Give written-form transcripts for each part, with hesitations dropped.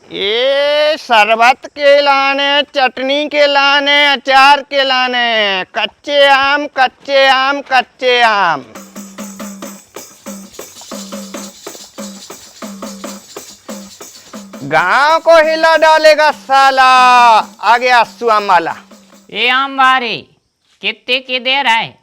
ये शरबत के लाने, चटनी के लाने, अचार के लाने, कच्चे आम कच्चे आम कच्चे आम। गांव को हिला डालेगा साला। आ गया आम वाला। ये आम बारे कितने की दे रहा है?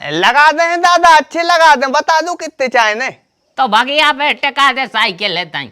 लगा दें दादा, अच्छे लगा दें। बता दूं कितने चाहिए? तो भगिया पे टका दे साइकिल लेता ही।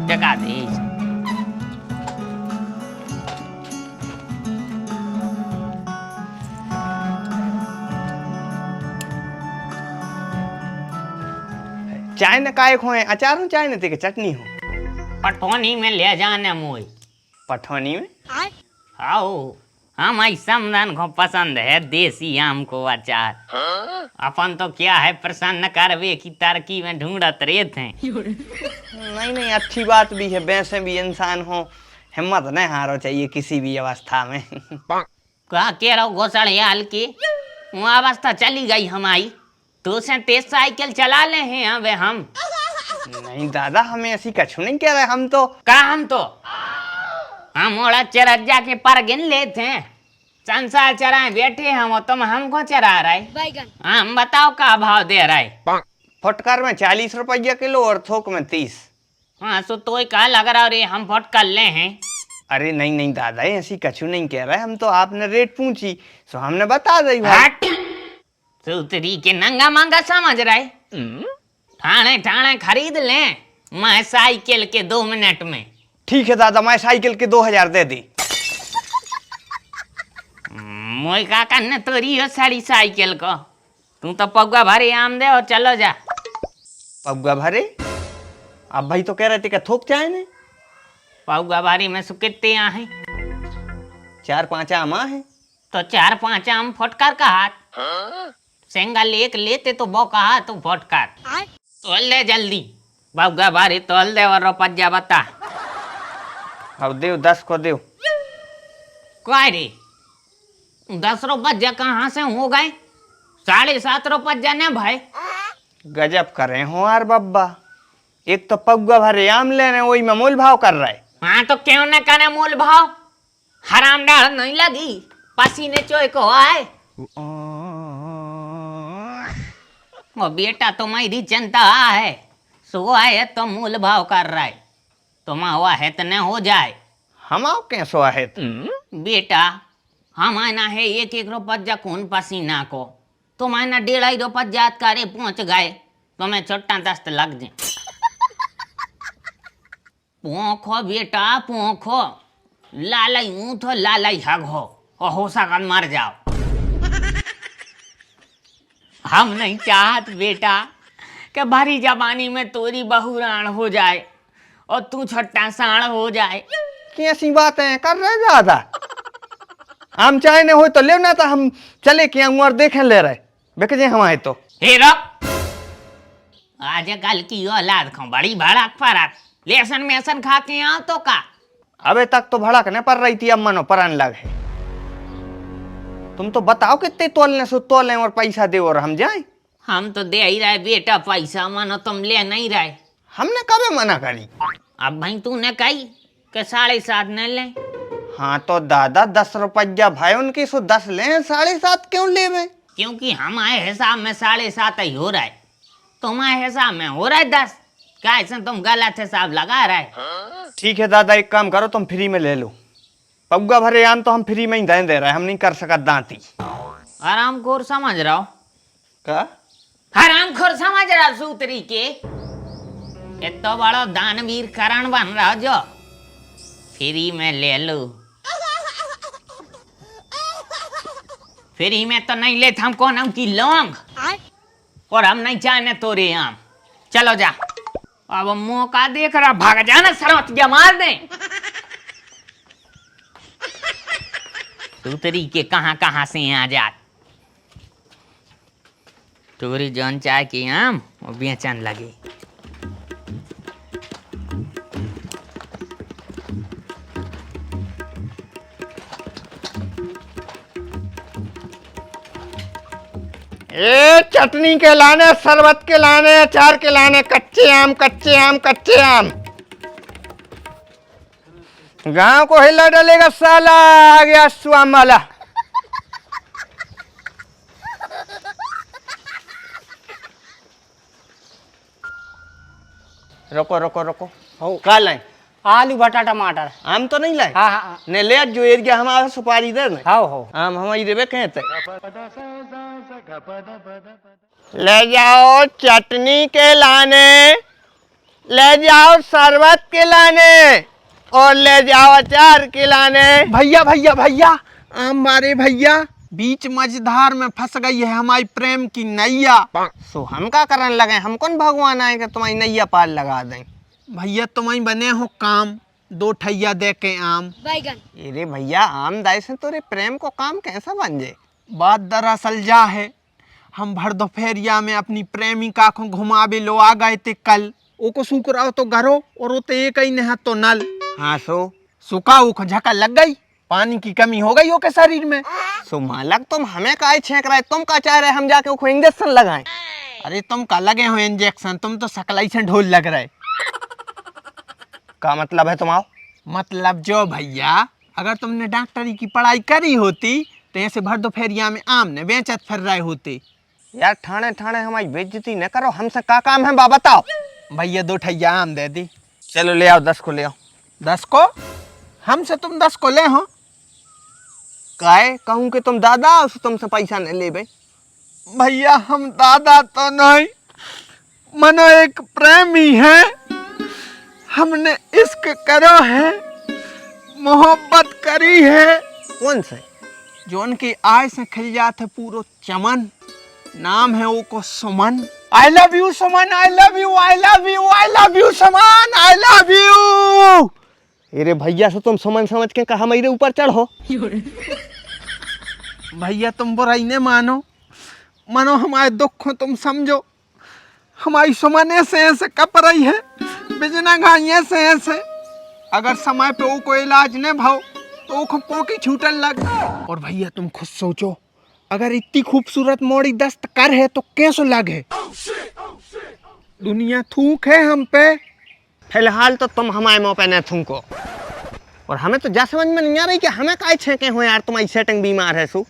टका दे। चाय न काय खोए, अचार हूँ चाय न ते चटनी हूँ। पठोनी में ले जाने मुई। पठौनी में? आओ हम समदन को पसंद है देसी आम को अचार। अपन तो क्या है प्रसन्न करवे की तरकी में ढूंढत रहते हैं। नहीं नहीं, अच्छी बात भी है। वैसे भी इंसान हो, हिम्मत नहीं हारो चाहिए किसी भी अवस्था में। कहा कह रहा घोसड़ियाल की वो अवस्था चली गई हमारी। तो से तेज साइकिल चला ले हैं अबे हम। नहीं दादा, हमें ऐसी कछु नहीं कह रहे। हम तो हम ओड़ा चरज्जा के पर गिन लेते हैं। संसार चराए बैठे हम, तुम हमको चरा रहे। हम बताओ का भाव दे रहे? फुटकर में 40 रुपया किलो और थोक में 30। हाँ सो तो कहा लग रहा रे हम फुटकर ले हैं। अरे नहीं नहीं दादा, ऐसी कछु नहीं कह रहे। हम तो आपने रेट पूछी सो हमने बता दी। सूतरी के नंगा मंगा समझ रहे। ठाणे ठाणे खरीद ले मैं साइकिल के 2 मिनट में। ठीक है दादा, मैं साइकिल के 2000 दे दी। मोई काका ने तोरी हो साड़ी साइकिल को। तू तो पगुआ भरे आम दे और चलो जा। पगुआ भरे? अब भाई तो कह रहे थे कि थोक चाहे ने। पगुआ भरी में सु कितने आहे? 4-5 आम है। तो 4-5 आम फटकार का हाथ। सिंगल एक लेते तो बो कहा तू फटकार। तोल ले जल्दी। पगुआ भरी तोल दे और रुपया बता। अब देव 10 को देव। काय रे 10 रुपया कहाँ से हो गए? 7.5 रुपया ने भाई। गजब करे हो यार बब्बा। एक तो पगुआ भरे आम ले रहे, वही में मोल भाव कर रहा है। हाँ तो क्यों न करे मोल भाव? हराम डाल नहीं लगी पसीने चोय को आए। वो बेटा तुम्हारी चिंता है सो है तो मूल भाव कर रहा है। तुम हुआ है तो न हो जाए। हम आओ कैसो है बेटा हम आना है 1-1 रुपया खून पसीना को। तुम आना 1.5 रुपया करे पहुंच गए तुम्हें छोटा दस्त लग जाए। पोखो बेटा पोखो। लालई मुँह तो लालई हग हो सकन मर जाओ। हम नहीं चाहत बेटा कि भरी जवानी में तोरी बहुरान हो जाए और तू छोटा साण हो जाए। कैसी बातें कर रहे ज्यादा। आम चाहे ने हो तो ले ना, तो हम चले क्या और देखें ले रहे बेके जे हम आए तो। हे रख आज कल की औलाद खो बड़ी भड़क फरक लेसन मेसन खा के आओ तो का। अबे तक तो भड़क ने पर रही थी, अब मनो परन लग है। तुम तो बताओ कितने तोलने सो तोलें और पैसा दे और हम जाए। हम तो दे ही रहे बेटा पैसा, मानो तुम ले नहीं रहे। हमने कभी मना करी? अब भाई तूने कही कि 7.5 न ले। हाँ तो दादा 10 रुपया भाई उनकी सो 10 ले, 7.5 क्यों ले में? क्योंकि हमारे हिसाब में 7.5 ही हो रहा है। तुम्हारे हिसाब में हो रहा है 10। क्या ऐसा तुम गलत हिसाब लगा रहे? ठीक है दादा, एक काम करो तुम फ्री में ले लो। पगुआ भरे आम तो हम फ्री में ही दे रहे, हम नहीं कर सका दांती। आराम खोर समझ रहा हो का? हराम खोर समझ रहा सूतरी के। इतना बड़ा दानवीर करण बन रहा जो फ्री में ले लो। फ्री में तो नहीं लेते हम कौन हम की लौंग और हम नहीं चाहने तोरे आम। चलो जा। अब मौका देख रहा भाग जाना सरवतिया मार दे। सूतरी के कहाँ से आ जात। तोरी जौन चाय की आम वो बेचन लगे। ए चटनी के लाने, शरबत के लाने, अचार के लाने, कच्चे आम कच्चे आम कच्चे आम। गांव को हिला डालेगा साला, आ गया स्वाम वाला। रुको रुको रुको, हो का लाए? आलू बटा टमाटर। आम तो नहीं लाए? हाँ हाँ ने ले जो एरिया हमारा सुपारी दे ने। हाँ हो आम हमारी देवे कहते। ले जाओ चटनी के लाने, ले जाओ शरबत के लाने, और ले जाओ अचार के लाने। भैया भैया भैया, आम मारे भैया, बीच मझधार में फंस गई है हमारी प्रेम की नैया। सो हम का करने लगे? हम कौन भगवान आए कि तुम्हारी नैया पार लगा दें? भैया तुम्हें बने हो काम, 2 ठैया दे के आम। अरे भैया, आम दाई से तोरे प्रेम को काम कैसा बन जाए? बात दरअसल जा है, हम भर दोपहरिया में अपनी प्रेमिका को घुमावे लो आ गए थे कल। ओको सुकराओ तो घरो और वो तो एक ही नहा तो नल। हाँ सुखा उख झका लग गई, पानी की कमी हो गई ओके शरीर में। सो मालक तुम हमें काहे छेक रहे? तुम का चाह रहे हम जाके उसको इंजेक्शन लगाएं? अरे तुम का लगे हो इंजेक्शन, तुम तो सकलाई से ढोल लग रहे। का मतलब है तुम्हारा? मतलब जो भैया, अगर तुमने डॉक्टरी की पढ़ाई करी होती तो ऐसे भर दोपहरिया में आम ने बेचत फिर रहे होते। यार ठाणे ठाणे हमारी बेइज्जती न करो, हमसे का काम है बा बताओ। भैया 2 ठैया आम दे दी। चलो ले आओ, 10 को ले आओ। 10 को? हमसे तुम 10 को ले हो? काहे कहूँ कि तुम दादा हो, तुमसे पैसा न ले बे। भैया हम दादा तो नहीं, मनो एक प्रेमी है, हमने इश्क करो है, मोहब्बत करी है। कौन से? जो उनकी आय से खिल जाते पूरो चमन, नाम है वो को Suman. I love you Suman, I love you, I love you, I love you Suman, I love you. अरे भैया से तुम सुमन समझ के कहा मेरे ऊपर चढ़ो। भैया तुम बुराई न मानो, मनो हमारे दुख को तुम समझो। हमारी सुमन ऐसे ऐसे कप रही है, बिजना घाई ऐसे ऐसे, अगर समय पे वो को इलाज न भाव तो वो पोकी छूटन लग। और भैया तुम खुद सोचो, अगर इतनी खूबसूरत मोड़ी दस्त कर है तो कैसो लगे? दुनिया थूक है हम पे। फिलहाल तो तुम हमारे मुँह पे न थूको, और हमें तो जा समझ में नहीं आ रही कि हमें काहे छेके हो यार, तुम्हारी सेटिंग बीमार है सु।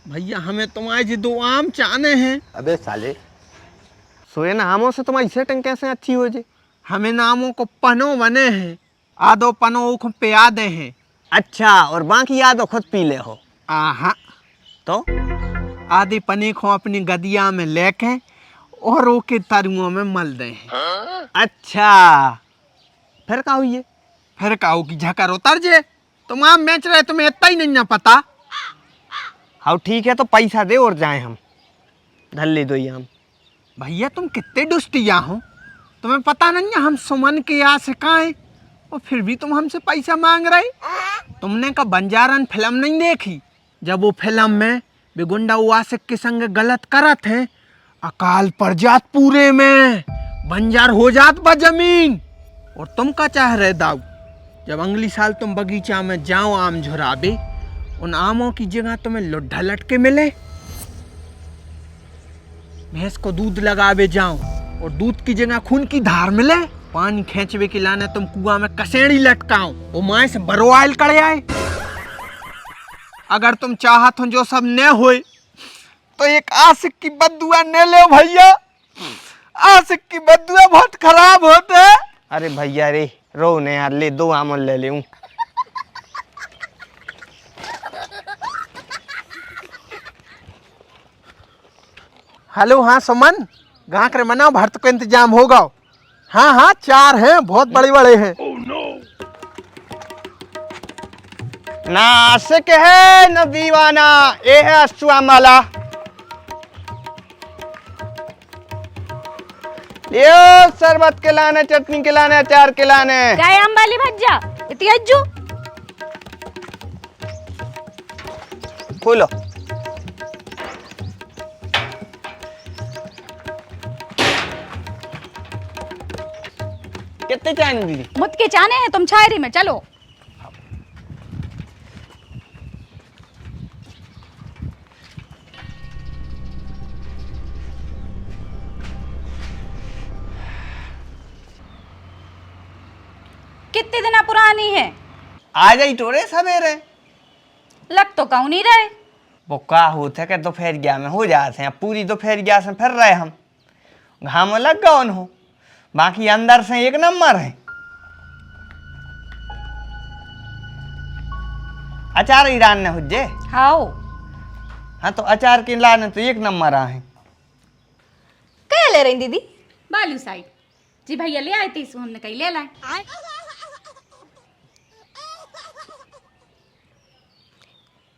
भैया हमें तुम्हारे जी 2 आम चाहने हैं। अबे साले, सोए ना आमों से तुम्हारी सेटिंग कैसे अच्छी हो जी? हमें नामों को पनो बने हैं, आधो पनो को पे आदे हैं। अच्छा, और बाकी यादो खुद पी ले हो? आहा, तो आधे पने को अपनी गदिया में लेके और ओके तरुओं में मल दे हैं। अच्छा, फिर का हुई है? फिर काऊ की झकर उतर जे, तुम आम बेच रहे, तुम्हें इतना ही नहीं ना पता। हाँ ठीक है, तो पैसा दे और जाए हम धल्ले दो आम। भैया तुम कितने दुष्टिया हो, तुम्हें पता नहीं है हम सुमन के यहाँ से कहाँ हैं, और फिर भी तुम हमसे पैसा मांग रहे। तुमने का बंजारन फिल्म नहीं देखी? जब वो फिल्म में बेगुंडा आशिक के संग गलत करत है, अकाल पड़ जात पूरे में, बंजार हो जात बा जमीन। और तुम का चाह रहे दाऊ, जब अगली साल तुम बगीचा में जाओ आम झुराबे, उन आमों की जगह तुम्हें लुड्ढा लटके मिले, भैंस को दूध लगावे जाओ और दूध की जगह खून की धार मिले, पानी खींचवे के लाने तुम कुआं में कसेड़ी लटकाओ, वो माए से बरवाइल कर आए। अगर तुम चाहत हो जो सब न होए तो एक आशिक की बद्दुआ न ले भैया, आशिक की बद्दुआ बहुत खराब होते है। अरे भैया रे रो ने यार, ले 2 आम ले ले। हेलो, हाँ सुमन, गाँक रे मनाओ, भरत को इंतजाम होगा। हाँ हाँ 4 हैं, बहुत बड़े बड़े हैं। ना आशिक है न दीवाना, ये है अस्वाम वाला। लियो शरबत के लाने, चटनी के लाने, अचार के लाने। काय आंबाली भज्जा इतनी अज्जू। खोलो। कितने चाहिए दीदी? मुझ के चाने हैं तुम शायरी में, चलो। कितने दिन पुरानी है? आ जाई टोरे सवेरे। लग तो कहूँ नहीं रहे। वो का होता कि दोपहरिया में हो जाते हैं, पूरी दोपहरिया से फिर रहे हम, घाम लग गए हो, बाकी अंदर से एक नंबर है। अचार ईरान ने हुज्जे। हाओ हाँ तो अचार के लाने तो एक नंबर आहे। क्या ले रही दीदी? बालू साइड जी भैया ले आए थे, इसको हमने कहीं ले लाए।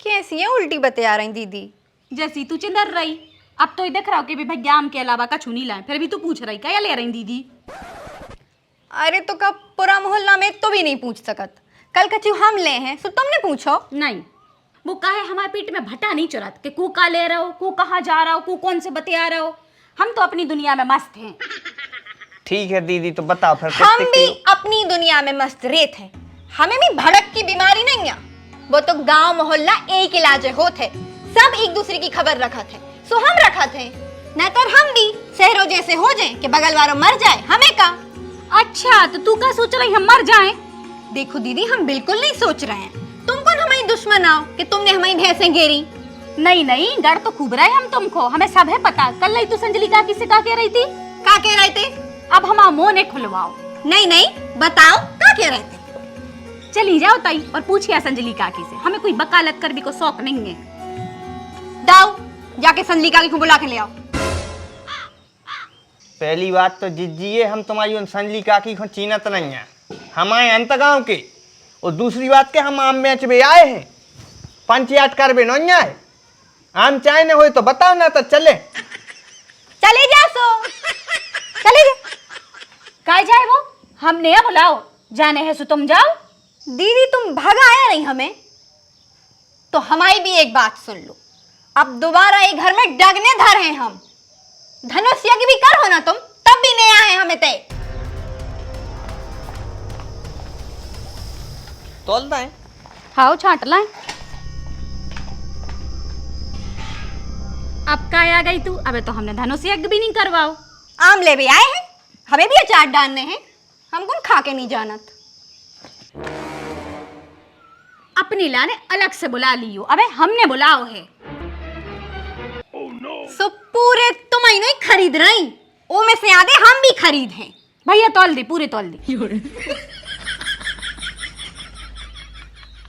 कैसी है उल्टी बता रही दीदी? जैसी तू चिंदर रही, अब तो ये देख रहा हो कि भी भैया आम के अलावा कछु नहीं लाए, फिर भी तू पूछ रही क्या ले रही दीदी? अरे तो कब पूरा मोहल्ला में तो भी नहीं पूछ सकत, कल कछु हम ले हैं सो तुमने पूछो। नहीं, वो काहे हमारे पेट में भटा नहीं चुरात कि कू का ले रहे हो, कू कहाँ जा रहा हो, कू कौन से बतिया रहे हो। हम तो अपनी दुनिया में मस्त हैं। ठीक है दीदी, तो बताओ फिर हम कितने भी किलो? अपनी दुनिया में मस्त रेत है, हमें भी भड़क की बीमारी नहीं है। वो तो गांव मोहल्ला एक इलाज होते, सब एक दूसरे की खबर रखत है, सो हम रखत है। नतर हम भी शहरों जैसे हो जाए कि बगल वालों मर जाए, हमें का। अच्छा तो तू क्या सोच रही हम मर जाएं? देखो दीदी, हम बिल्कुल नहीं सोच रहे हैं तुम कौन हमारी दुश्मन आओ कि तुमने हमारी भैंसें घेरी। नहीं नहीं, डर तो खूब रहे हम तुमको, हमें सब है पता। कल नहीं तू संजली काकी से का कह रही थी? का कह रहे थे? अब हमारा मुंह ने खुलवाओ। नहीं नहीं, बताओ का कह रहे थे? चली जाओ ताई और पूछिए संजली काकी से, हमें कोई वकालत कर भी को शौक नहीं है। दाओ जाके संजली काकी को बुला के ले आओ। पहली बात तो जिज्जिए हम तुम्हारी उन संजली काकी को चीनत नहीं है, हम आए अंत गाँव के। और दूसरी बात के हम आम बेच भी आए हैं, पंचायत कर भी नहीं आए। आम चाय न हो तो बताओ ना, तो चले चले जा सो चले जा। का जाए वो, हमने या बुलाओ, जाने है सो तुम जाओ। दीदी तुम भगा आया नहीं हमें, तो हमारी भी एक बात सुन लो। अब दोबारा ये घर में डगने धर हैं हम। धनुष्य की भी कर हो ना तुम, तब भी नहीं आए हमें ते। तोलता है। हाओ छाट लाए। अब का आ गई तू? अबे तो हमने धनुष यज्ञ भी नहीं करवाओ। आम ले भी आए हैं, हमें भी अचार डालने हैं, हम कौन खा के नहीं जानत। अपनी लाने अलग से बुला लियो, अबे हमने बुलाओ है। सो पूरे तुम ही नहीं खरीद रही, ओ में से आधे हम भी खरीद हैं। भैया तौल दे, पूरे तौल दे।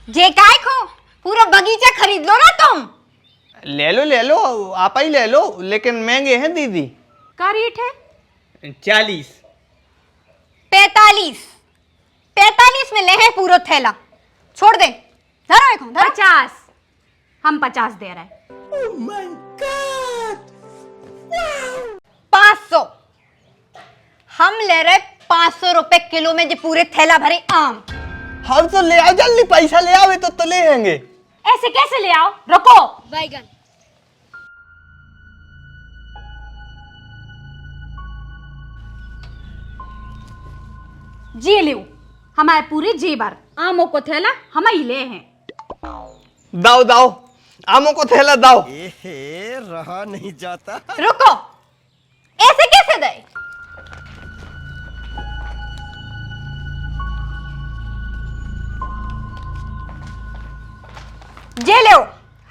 जे काय खो पूरा बगीचा खरीद लो ना तुम। ले लो, आप ही ले लो, लेकिन महंगे हैं दीदी। का रेट है? 40। 45 में ले है पूरा थैला। छोड़ दे, धरो देखो धरो। 50, हम 50 दे रहे हैं। 500 हम ले रहे 500 रुपए किलो में जो पूरे थैला भरे आम। हम तो ले आओ, जल्दी पैसा ले आवे तो ले आएंगे। ऐसे कैसे ले आओ, रुको। बैगन जी लो, हमारे पूरे जेबर आमों को थैला हम ही ले हैं। दाओ आमों को थैला दाओ। रहा नहीं जाता। रुको, ऐसे कैसे दे? जे लो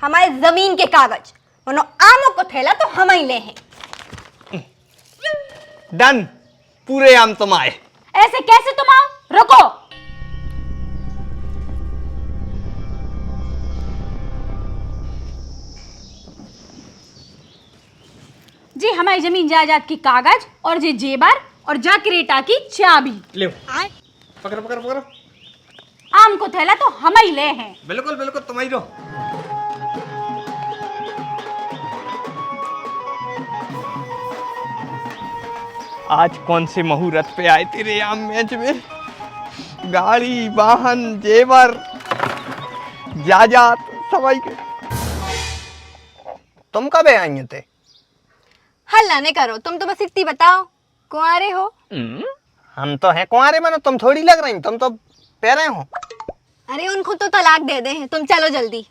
हमारे जमीन के कागज, वरना आमों को थैला तो हम ही ले हैं। डन, पूरे आम तुम आए। ऐसे कैसे तुम आओ, रुको। जी हमारी जमीन जायदाद की कागज और जे जेबर और जा क्रेटा की चाबी। ले पकड़ो। आम को थैला तो हम ही ले हैं। बिल्कुल तुम ही लो। आज कौन से मुहूर्त पे आए तेरे आम मैच में? गाड़ी, वाहन, जेवर, जायदाद सवाई के। तुम कब आएंगे थे? हल्ला नहीं करो, तुम तो बस इतनी बताओ कुंवारे हो। हम तो हैं कुंवारे, मानो तुम थोड़ी लग रही, तुम तो पैरे हो। अरे उनको तो तलाक दे दे हैं, तुम चलो जल्दी।